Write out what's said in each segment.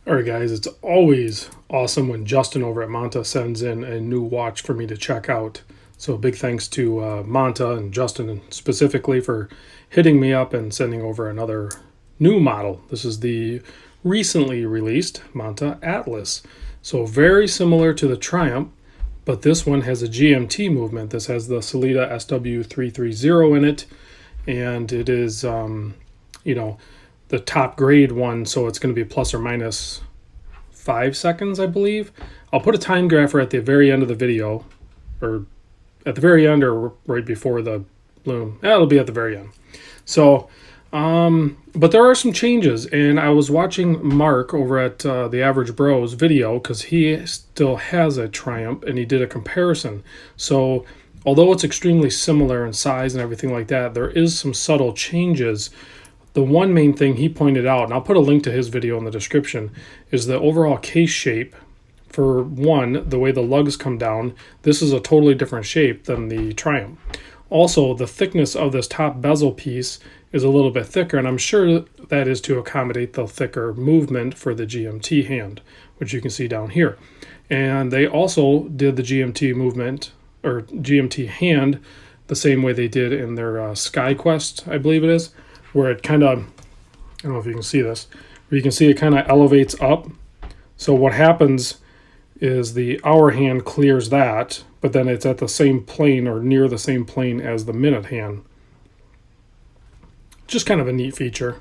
All right, guys, it's always awesome when Justin over at Monta sends in a new watch for me to check out. So, big thanks to Monta and Justin specifically for hitting me up and sending over another new model. This is the recently released Monta Atlas. So, very similar to the Triumph, but this one has a GMT movement. This has the Sellita SW330 in it, and it is, the top grade one, so it's going to be plus or minus 5 seconds, I believe. I'll put a time grapher at the very end of the video, or at the very end, or right before the bloom. It'll be at the very end. So, but there are some changes, and I was watching Mark over at the Average Bros video because he still has a Triumph, and he did a comparison. So, although it's extremely similar in size and everything like that, there is some subtle changes. The one main thing he pointed out, and I'll put a link to his video in the description, is the overall case shape. For one, the way the lugs come down, this is a totally different shape than the Triumph. Also, the thickness of this top bezel piece is a little bit thicker, and I'm sure that is to accommodate the thicker movement for the GMT hand, which you can see down here. And they also did the GMT movement, or GMT hand, the same way they did in their SkyQuest, I believe it is, where it kind of, I don't know if you can see this, but you can see it kind of elevates up. So what happens is the hour hand clears that, but then it's at the same plane or near the same plane as the minute hand. Just kind of a neat feature.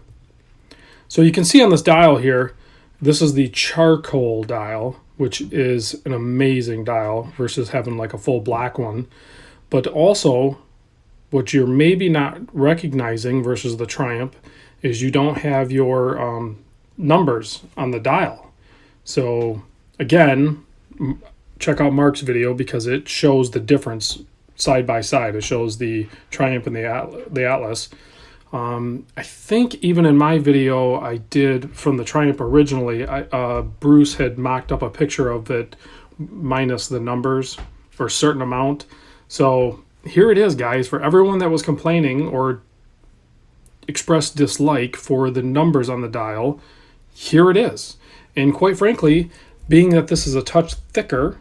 So you can see on this dial here, this is the charcoal dial, which is an amazing dial versus having like a full black one. But also, what you're maybe not recognizing versus the Triumph is you don't have your numbers on the dial. So again, check out Mark's video because it shows the difference side by side. It shows the Triumph and the Atlas. I think even in my video I did from the Triumph originally, Bruce had mocked up a picture of it minus the numbers for a certain amount. So here it is, guys, for everyone that was complaining or expressed dislike for the numbers on the dial. Here it is. And quite frankly, being that this is a touch thicker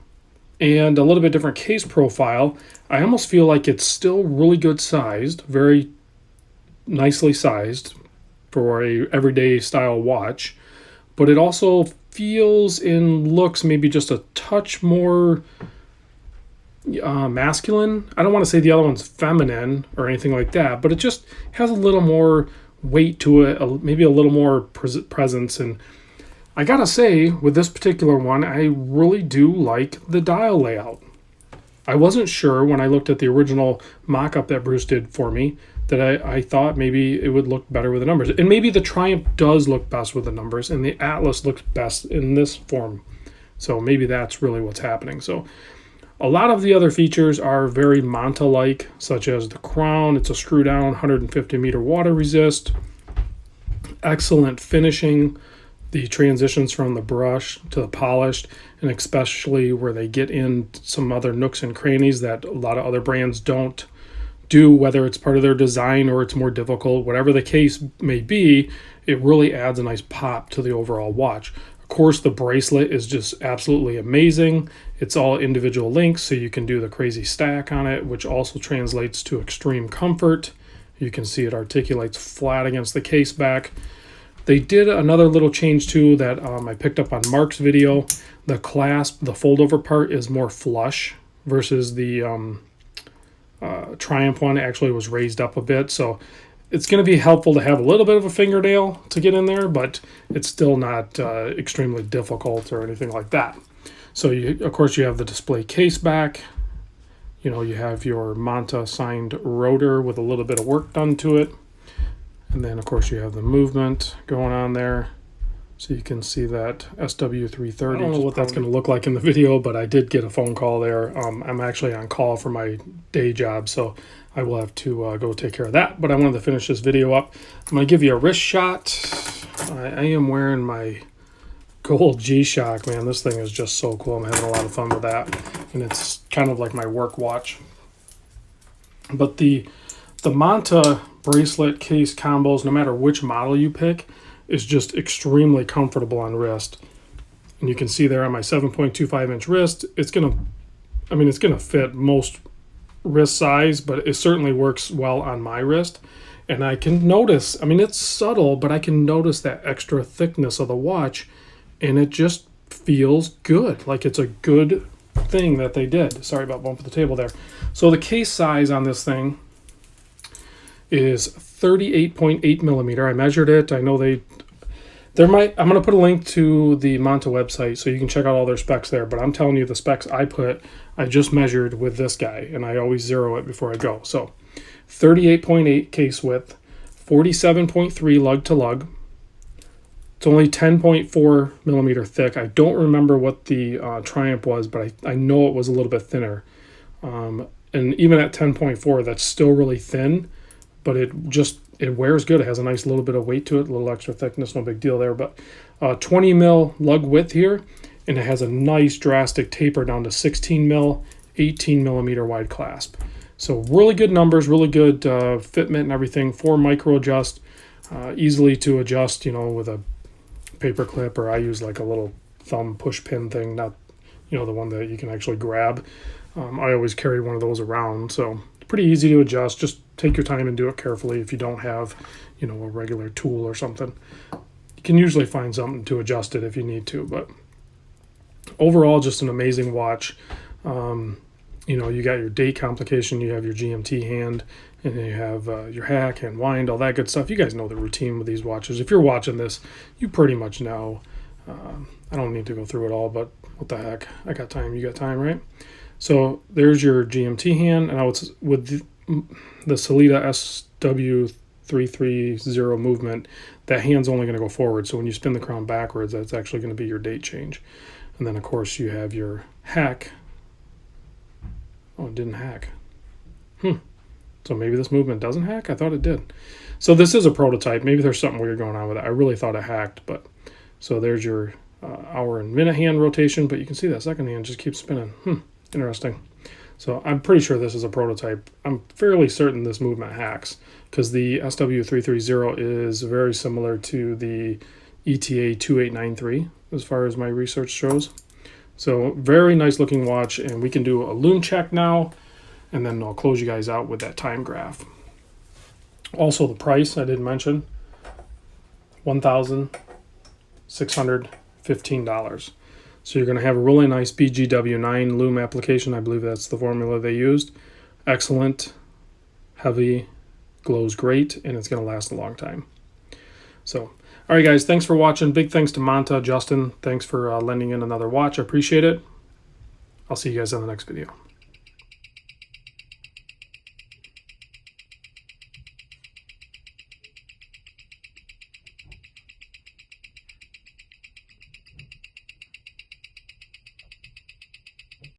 and a little bit different case profile, I almost feel like it's still really good sized, very nicely sized for a everyday style watch, but it also feels and looks maybe just a touch more masculine. I don't want to say the other one's feminine or anything like that, but it just has a little more weight to it, maybe a little more presence. And I gotta say, with this particular one, I really do like the dial layout. I wasn't sure when I looked at the original mock-up that Bruce did for me that I thought maybe it would look better with the numbers. And maybe the Triumph does look best with the numbers, and the Atlas looks best in this form. So maybe that's really what's happening. So a lot of the other features are very Monta-like, such as the crown. It's a screw-down, 150 meter water resist. Excellent finishing. The transitions from the brush to the polished, and especially where they get in some other nooks and crannies that a lot of other brands don't do, whether it's part of their design or it's more difficult, whatever the case may be, it really adds a nice pop to the overall watch. Of course, the bracelet is just absolutely amazing. It's all individual links, so you can do the crazy stack on it, which also translates to extreme comfort. You can see it articulates flat against the case back. They did another little change too that I picked up on Mark's video. The clasp, the fold-over part is more flush versus the Triumph one actually was raised up a bit. So it's going to be helpful to have a little bit of a fingernail to get in there, but it's still not extremely difficult or anything like that. So, of course, you have the display case back. You have your Monta signed rotor with a little bit of work done to it. And then, of course, you have the movement going on there. So you can see that SW330. I don't know what that's going to look like in the video, but I did get a phone call there. I'm actually on call for my day job, so I will have to go take care of that. But I wanted to finish this video up. I'm going to give you a wrist shot. I am wearing my gold G-Shock, man. This thing is just so cool. I'm having a lot of fun with that. And it's kind of like my work watch. But the Monta bracelet case combos, no matter which model you pick, is just extremely comfortable on wrist. And you can see there on my 7.25 inch wrist, it's gonna fit most wrist size, but it certainly works well on my wrist. And I can notice, it's subtle, but I can notice that extra thickness of the watch, and it just feels good. Like it's a good thing that they did. Sorry about bumping the table there. So the case size on this thing is 38.8 millimeter. I measured it. I know I'm going to put a link to the Monta website so you can check out all their specs there, but I'm telling you the specs I just measured with this guy, and I always zero it before I go. So 38.8 case width, 47.3 lug to lug. It's only 10.4 millimeter thick. I don't remember what the Triumph was, but I know it was a little bit thinner. And even at 10.4, that's still really thin, but it wears good. It has a nice little bit of weight to it, a little extra thickness, no big deal there. But 20 mil lug width here, and it has a nice drastic taper down to 16 mil, 18 millimeter wide clasp. So really good numbers, really good fitment and everything. 4 micro adjust, easily to adjust, with a paper clip, or I use like a little thumb push pin thing, not the one that you can actually grab. I always carry one of those around, so pretty easy to adjust. Just take your time and do it carefully. If you don't have a regular tool or something, you can usually find something to adjust it if you need to. But overall, just an amazing watch. You got your date complication, you have your GMT hand, and then you have your hack and wind, all that good stuff. You guys know the routine with these watches. If you're watching this, you pretty much know. I don't need to go through it all, but what the heck? I got time, you got time, right? So there's your GMT hand, and now it's with the Sellita SW330 movement, that hand's only going to go forward. So when you spin the crown backwards, that's actually going to be your date change. And then, of course, you have your hack. Oh, it didn't hack. So maybe this movement doesn't hack? I thought it did. So this is a prototype. Maybe there's something weird going on with it. I really thought it hacked. But so there's your hour and minute hand rotation. But you can see that second hand just keeps spinning. Interesting. So I'm pretty sure this is a prototype. I'm fairly certain this movement hacks, because the SW330 is very similar to the ETA 2893 as far as my research shows. So very nice looking watch, and we can do a lume check now, and then I'll close you guys out with that time graph. Also the price I didn't mention, $1,615. So you're going to have a really nice BGW9 lume application. I believe that's the formula they used. Excellent, heavy, glows great, and it's going to last a long time. So, all right, guys, thanks for watching. Big thanks to Monta, Justin. Thanks for lending in another watch. I appreciate it. I'll see you guys on the next video.